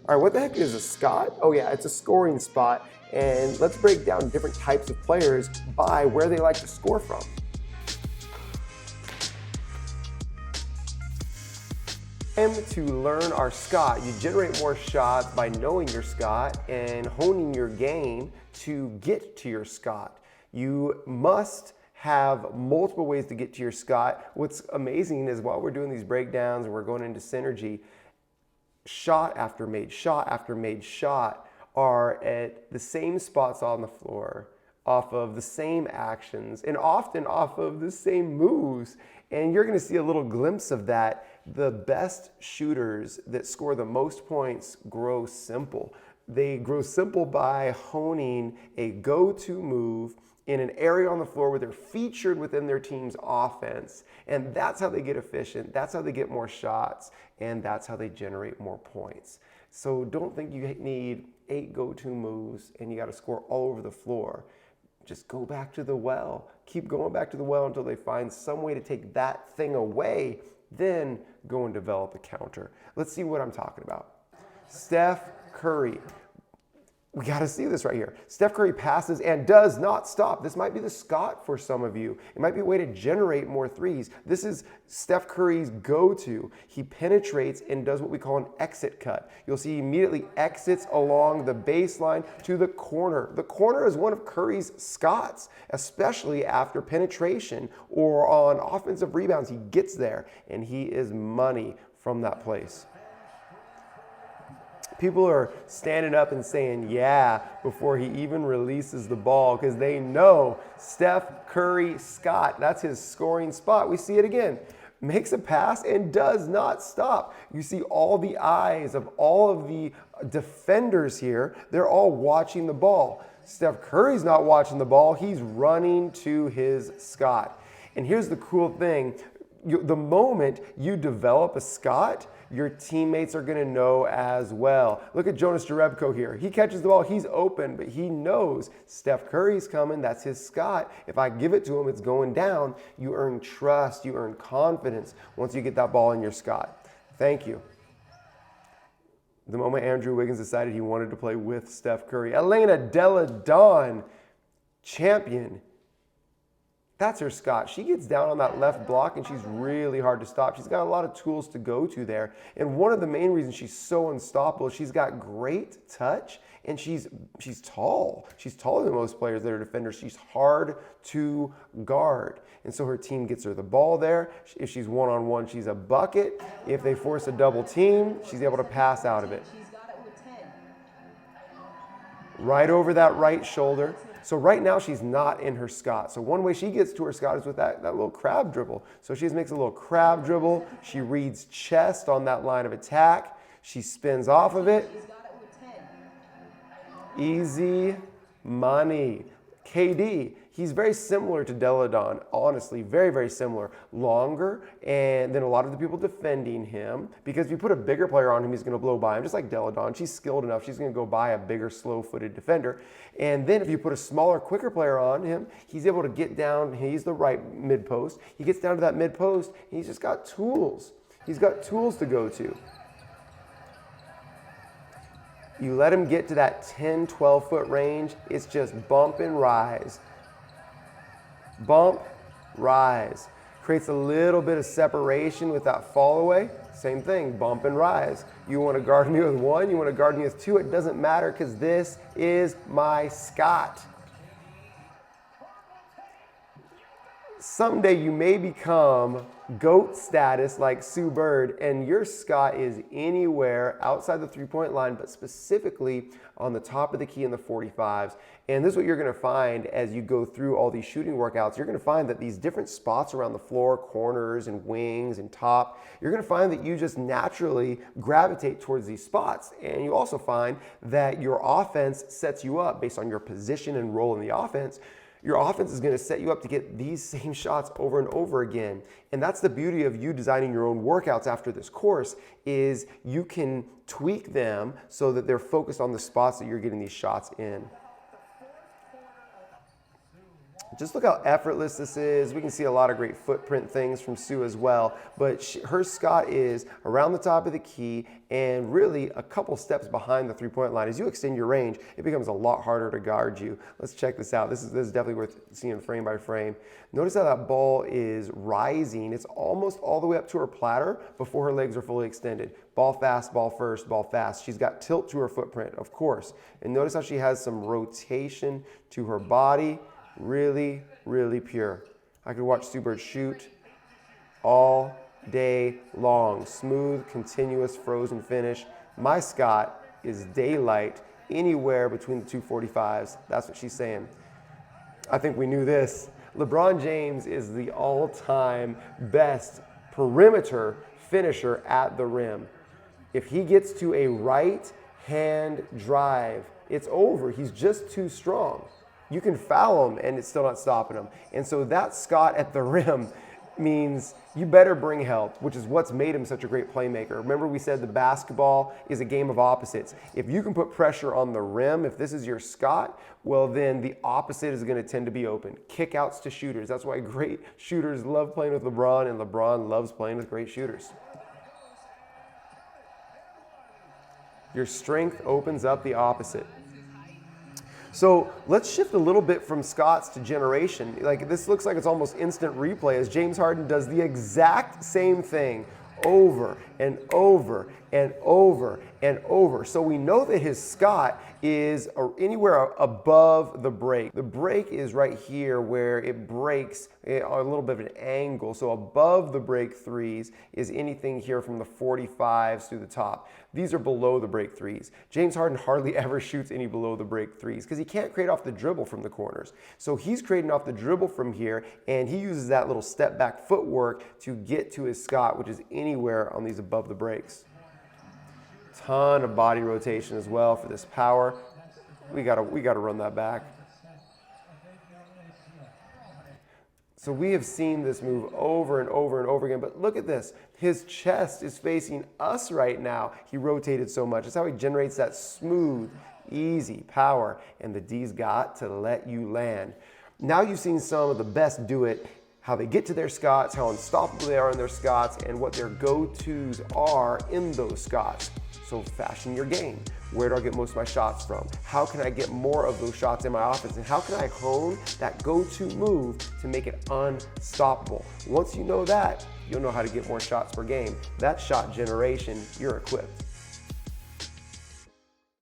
All right, what the heck is a SCOT? Oh yeah, it's a scoring spot. And let's break down different types of players by where they like to score from. To learn our SCOT, you generate more shots by knowing your SCOT and honing your game to get to your SCOT. You must have multiple ways to get to your SCOT. What's amazing is while we're doing these breakdowns and we're going into synergy, shot after made shot are at the same spots on the floor, off of the same actions, and often off of the same moves. And you're going to see a little glimpse of that. The best shooters that score the most points grow simple. They grow simple by honing a go-to move in an area on the floor where they're featured within their team's offense. And that's how they get efficient. That's how they get more shots. And that's how they generate more points. So don't think you need 8 go-to moves and you got to score all over the floor. Just go back to the well. Keep going back to the well until they find some way to take that thing away. Then go and develop a counter. Let's see what I'm talking about. Steph Curry. We got to see this right here. Steph Curry passes and does not stop. This might be the SCOT for some of you. It might be a way to generate more threes. This is Steph Curry's go-to. He penetrates and does what we call an exit cut. You'll see he immediately exits along the baseline to the corner. The corner is one of Curry's SCOTs, especially after penetration or on offensive rebounds. He gets there and he is money from that place. People are standing up and saying, yeah, before he even releases the ball because they know Steph Curry SCOT, that's his scoring spot. We see it again. Makes a pass and does not stop. You see all the eyes of all of the defenders here. They're all watching the ball. Steph Curry's not watching the ball. He's running to his SCOT. And here's the cool thing. The moment you develop a SCOT, your teammates are going to know as well. Look at Jonas Jerebko here. He catches the ball. He's open, but he knows Steph Curry's coming. That's his SCOT. If I give it to him, it's going down. You earn trust. You earn confidence once you get that ball in your SCOT. Thank you. The moment Andrew Wiggins decided he wanted to play with Steph Curry. Elena Delle Donne, champion. That's her SCOT. She gets down on that left block and she's really hard to stop. She's got a lot of tools to go to there. And one of the main reasons she's so unstoppable, she's got great touch and she's tall. She's taller than most players that are defenders. She's hard to guard. And so her team gets her the ball there. If she's one-on-one, she's a bucket. If they force a double team, she's able to pass out of it. Right over that right shoulder. So right now she's not in her SCOT. So one way she gets to her SCOT is with that little crab dribble. So she just makes a little crab dribble. She reads chest on that line of attack. She spins off of it. Easy money. KD, he's very similar to Delle Donne, honestly, very, very similar. Longer, and then a lot of the people defending him, because if you put a bigger player on him, he's going to blow by him, just like Delle Donne. She's skilled enough, she's going to go by a bigger, slow-footed defender. And then if you put a smaller, quicker player on him, he's able to get down, he's the right mid-post, he gets down to that mid-post, and he's just got tools. He's got tools to go to. You let him get to that 10, 12-foot range, it's just bump and rise. Bump, rise. Creates a little bit of separation with that fall away. Same thing, bump and rise. You want to guard me with 1, you want to guard me with 2, it doesn't matter because this is my SCOT. Someday you may become GOAT status like Sue Bird, and your SCOT is anywhere outside the three-point line, but specifically on the top of the key in the 45s. And this is what you're going to find as you go through all these shooting workouts. You're going to find that these different spots around the floor, corners and wings and top, you're going to find that you just naturally gravitate towards these spots. And you also find that your offense sets you up based on your position and role in the offense. Your offense is going to set you up to get these same shots over and over again. And that's the beauty of you designing your own workouts after this course, is you can tweak them so that they're focused on the spots that you're getting these shots in. Just look how effortless this is. We can see a lot of great footprint things from Sue as well, but her SCOT is around the top of the key and really a couple steps behind the three-point line. As you extend your range, it becomes a lot harder to guard you. Let's check this out. This is definitely worth seeing frame by frame. Notice how that ball is rising. It's almost all the way up to her platter before her legs are fully extended. Ball fast, ball first, ball fast. She's got tilt to her footprint, of course. And notice how she has some rotation to her body. Really, really pure. I could watch Sue Bird shoot all day long. Smooth, continuous, frozen finish. My SCOT is daylight anywhere between the 245s. That's what she's saying. I think we knew this. LeBron James is the all-time best perimeter finisher at the rim. If he gets to a right hand drive, it's over. He's just too strong. You can foul him and it's still not stopping him. And so that SCOT at the rim means you better bring help, which is what's made him such a great playmaker. Remember we said the basketball is a game of opposites. If you can put pressure on the rim, if this is your SCOT, well then the opposite is going to tend to be open. Kickouts to shooters. That's why great shooters love playing with LeBron, and LeBron loves playing with great shooters. Your strength opens up the opposite. So let's shift a little bit from SCOTs to generation. Like this looks like it's almost instant replay as James Harden does the exact same thing over and over and over and over. So we know that his SCOT is anywhere above the break. The break is right here where it breaks a little bit of an angle. So above the break threes is anything here from the 45s through the top. These are below the break threes. James Harden hardly ever shoots any below the break threes because he can't create off the dribble from the corners. So he's creating off the dribble from here, and he uses that little step back footwork to get to his SCOT, which is anywhere on these above the breaks. Ton of body rotation as well for this power. We gotta run that back. So we have seen this move over and over and over again, but look at this. His chest is facing us right now. He rotated so much. That's how he generates that smooth, easy power, and the D's got to let you land. Now you've seen some of the best do it, how they get to their SCOTs, how unstoppable they are in their SCOTs, and what their go-tos are in those SCOTs. So fashion your game. Where do I get most of my shots from? How can I get more of those shots in my offense? And how can I hone that go-to move to make it unstoppable? Once you know that, you'll know how to get more shots per game. That shot generation, you're equipped.